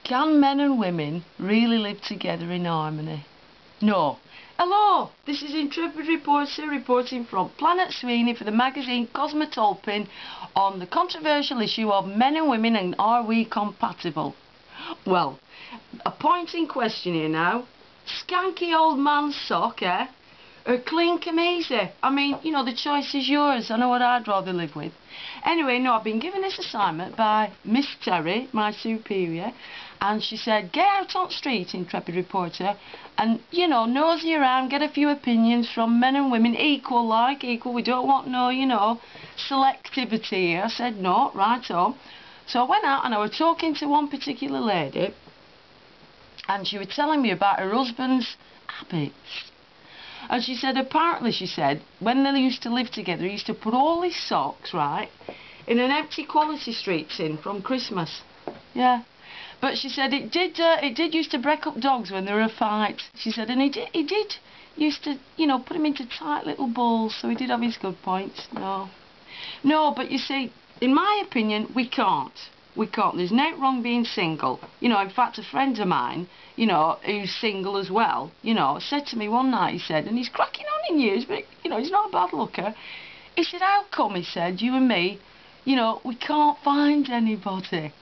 Can men and women really live together in harmony? No. Hello, this is Intrepid reporter reporting from Planet Sweeney for the magazine Cosmetolpin on the controversial issue of men and women and are we compatible? Well, a point in question here now. Skanky old man's sock, eh? Or clean camise? I mean, you know, the choice is yours. I know what I'd rather live with. Anyway, no, I've been given this assignment by Miss Terry, my superior, and she said, get out on the street, Intrepid reporter, and, you know, nosy around, get a few opinions from men and women, equal, we don't want no, you know, selectivity here. I said, no, right on. So I went out and I was talking to one particular lady, and she was telling me about her husband's habits. And she said, apparently, she said, when they used to live together, he used to put all his socks, right, in an empty Quality Street tin from Christmas. Yeah. But she said it did used to break up dogs when there were a fight. She said, and he did used to, you know, put him into tight little balls, so he did have his good points. No, but you see, in my opinion, we can't. We can't. There's no wrong being single. You know, in fact, a friend of mine, you know, who's single as well, you know, said to me one night, he said, and he's cracking on in years, but, you know, he's not a bad looker. He said, how come, he said, you and me, you know, we can't find anybody?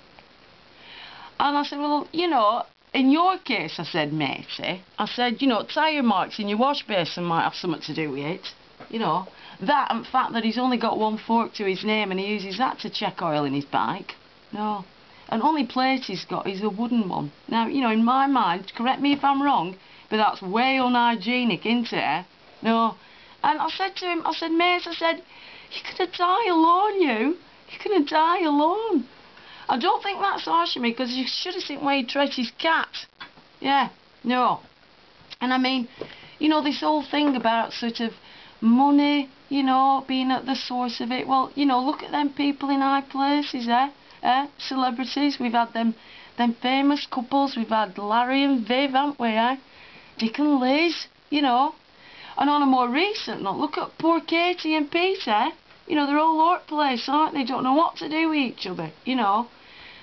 And I said, well, you know, in your case, I said, matey, I said, you know, tyre marks in your wash basin might have something to do with it. You know, that and the fact that he's only got one fork to his name and he uses that to check oil in his bike. No. And only plate he's got is a wooden one. Now, you know, in my mind, correct me if I'm wrong, but that's way unhygienic, isn't it? No. And I said to him, I said, mate, I said, you're going to die alone, you. You're going to die alone. I don't think that's harsh of me, because you should have seen where he treats his cat. Yeah, no. And I mean, you know, this whole thing about sort of money, you know, being at the source of it. Well, you know, look at them people in high places, celebrities. We've had them famous couples. We've had Larry and Viv, haven't we, Dick and Liz, you know. And on a more recent note, look at poor Katie and Peter. You know, they're all over the place, aren't they? Don't know what to do with each other, you know.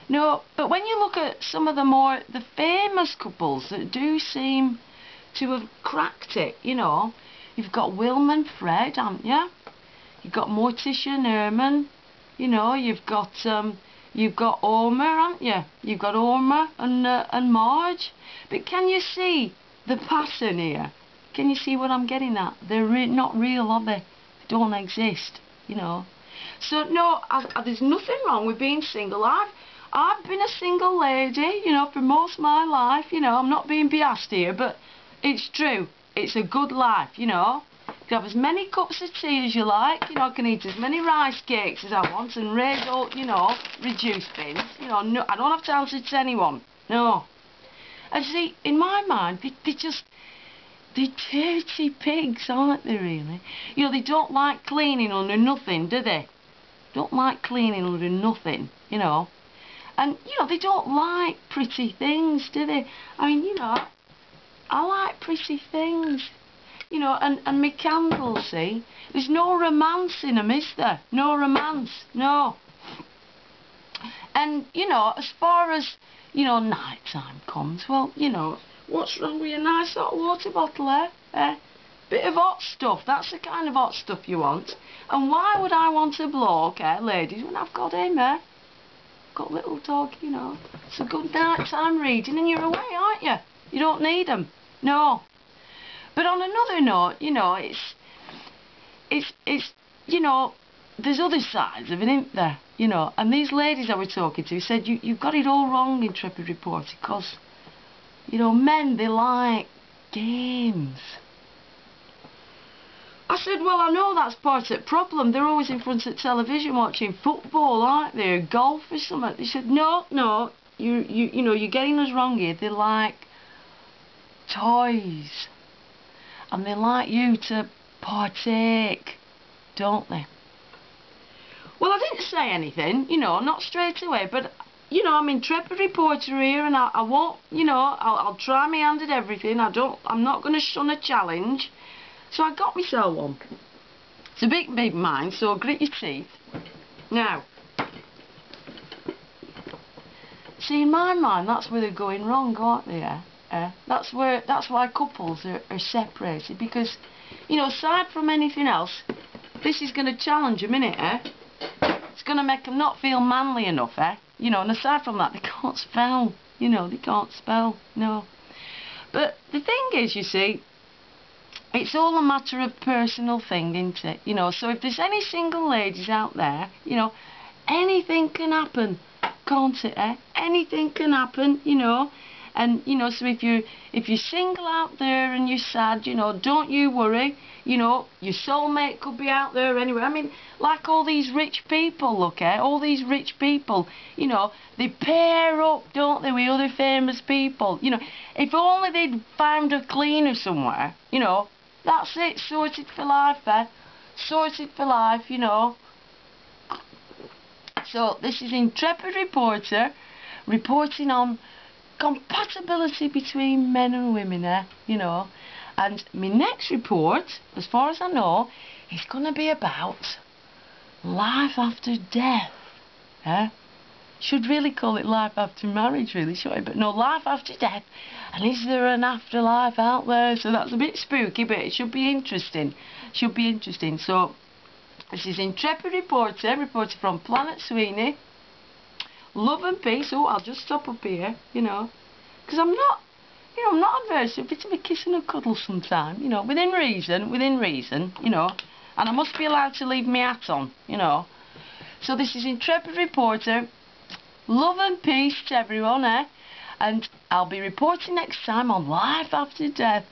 No, but when you look at some of the famous couples that do seem to have cracked it, you know, you've got Wilm and Fred, haven't you? You've got Morticia and Herman, you know, you've got Orma, haven't you? You've got Orma and Marge. But can you see the pattern here? Can you see what I'm getting at? They're not real, are they? They don't exist, you know. So no, there's nothing wrong with being single. I've been a single lady, you know, for most of my life. You know, I'm not being biased here, but it's true. It's a good life, you know. You can have as many cups of tea as you like, you know, I can eat as many rice cakes as I want and raise all, you know, reduce bins. You know, no, I don't have to answer to anyone. No. And see, in my mind, they're dirty pigs, aren't they, really? You know, they don't like cleaning under nothing, do they? Don't like cleaning under nothing, you know. And, you know, they don't like pretty things, do they? I mean, you know, I like pretty things. You know, and my candles, see? There's no romance in them, is there? No romance, no. And, you know, as far as, you know, night time comes, well, you know, what's wrong with a nice hot water bottle, Bit of hot stuff, that's the kind of hot stuff you want. And why would I want a bloke, ladies, when I've got him, Got a little dog, you know. It's a good night time reading and you're away, aren't you? You don't need them. No. But on another note, you know, it's you know, there's other sides of it, isn't there? You know, and these ladies I was talking to said, you've got it all wrong, Intrepid reporter, because, you know, men, they like games. I said, well, I know that's part of the problem. They're always in front of the television watching football, aren't they? Or golf or something. They said, no, you know, you're getting us wrong here. They like toys. And they like you to partake, don't they? Well, I didn't say anything, you know, not straight away, but, you know, I'm Intrepid reporter here, and I won't, you know, I'll try my hand at everything. I'm not going to shun a challenge. So I got myself one. It's a big mine, so grit your teeth. Now, see, in my mind, that's where they're going wrong, aren't they? That's why couples are separated, because, you know, aside from anything else, this is going to challenge them, innit, It's going to make them not feel manly enough, You know, and aside from that, they can't spell. You know, they can't spell, no. But the thing is, you see, it's all a matter of personal thing, isn't it? You know, so if there's any single ladies out there, you know, anything can happen, can't it, Anything can happen, you know. And, you know, so if you're single out there and you're sad, you know, don't you worry. You know, your soulmate could be out there anyway. I mean, like all these rich people, look, all these rich people, you know, they pair up, don't they, with other famous people. You know, if only they'd found a cleaner somewhere, you know, that's it, sorted for life, Sorted for life, you know. So, this is Intrepid Reporter, reporting on compatibility between men and women, you know. And my next report, as far as I know, is going to be about life after death, Should really call it life after marriage, really, shouldn't I? But no, life after death. And is there an afterlife out there? So that's a bit spooky, but it should be interesting. Should be interesting. So, this is Intrepid Reporter, reporting from Planet Sweeney. Love and peace. Oh, I'll just stop up here, you know, because I'm not, you know, I'm not adverse to a bit of a kiss and a cuddle sometime, you know, within reason, you know, and I must be allowed to leave my hat on, you know. So this is Intrepid Reporter. Love and peace to everyone, and I'll be reporting next time on Life After Death.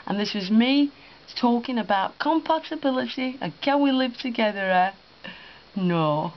And this was me talking about compatibility and can we live together, No.